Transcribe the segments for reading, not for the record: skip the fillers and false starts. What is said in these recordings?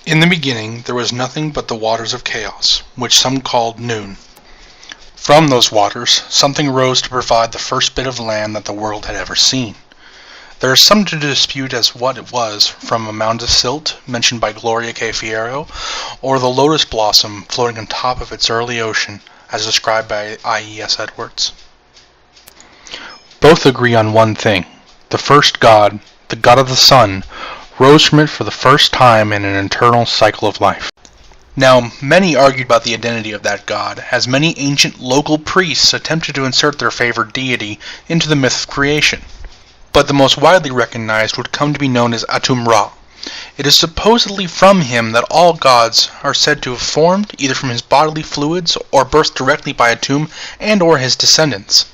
In the beginning there was nothing but the waters of chaos, which some called noon. From those waters something rose to provide the first bit of land that the world had ever seen. There is some to dispute as what it was, from a mound of silt, mentioned by Gloria K. Fierro, or the lotus blossom floating on top of its early ocean, as described by I.E.S. Edwards. Both agree on one thing. The first God, the God of the sun, rose from it for the first time in an eternal cycle of life. Now, many argued about the identity of that God, as many ancient local priests attempted to insert their favored deity into the myth of creation. But the most widely recognized would come to be known as Atum-Ra. It is supposedly from him that all gods are said to have formed, either from his bodily fluids or birthed directly by Atum and or his descendants.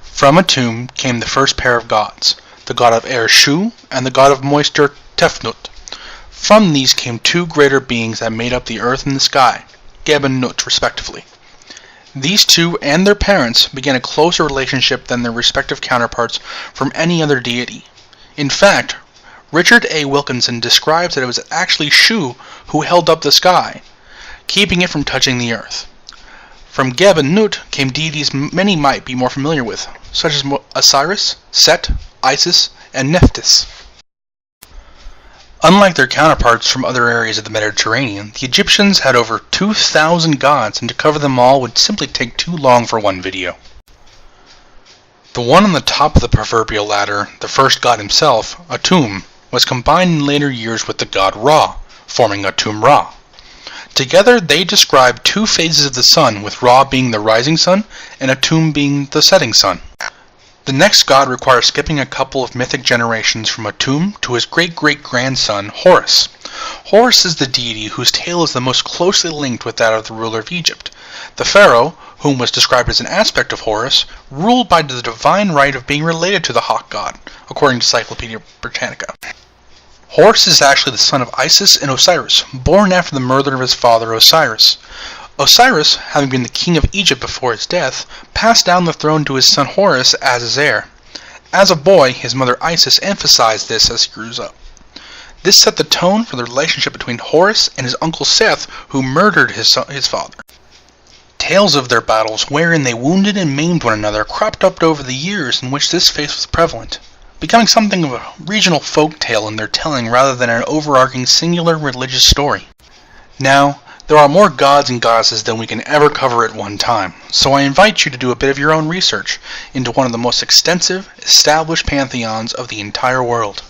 From Atum came the first pair of gods, the god of air Shu and the god of moisture Tefnut. From these came two greater beings that made up the earth and the sky, Geb and Nut respectively. These two and their parents began a closer relationship than their respective counterparts from any other deity. In fact, Richard A. Wilkinson describes that it was actually Shu who held up the sky, keeping it from touching the earth. From Geb and Nut came deities many might be more familiar with, such as Osiris, Set, Isis, and Nephthys. Unlike their counterparts from other areas of the Mediterranean, the Egyptians had over 2,000 gods, and to cover them all would simply take too long for one video. The one on the top of the proverbial ladder, the first god himself, Atum, was combined in later years with the god Ra, forming Atum-Ra. Together they describe two phases of the sun, with Ra being the rising sun and Atum being the setting sun. The next god requires skipping a couple of mythic generations from Atum to his great-great-grandson, Horus. Horus is the deity whose tale is the most closely linked with that of the ruler of Egypt. The pharaoh, whom was described as an aspect of Horus, ruled by the divine right of being related to the hawk god, according to Encyclopedia Britannica. Horus is actually the son of Isis and Osiris, born after the murder of his father Osiris. Osiris, having been the king of Egypt before his death, passed down the throne to his son Horus as his heir. As a boy, his mother Isis emphasized this as he grew up. This set the tone for the relationship between Horus and his uncle Seth, who murdered his father. Tales of their battles, wherein they wounded and maimed one another, cropped up over the years in which this faith was prevalent, becoming something of a regional folk tale in their telling rather than an overarching singular religious story. Now, there are more gods and goddesses than we can ever cover at one time, so I invite you to do a bit of your own research into one of the most extensive, established pantheons of the entire world.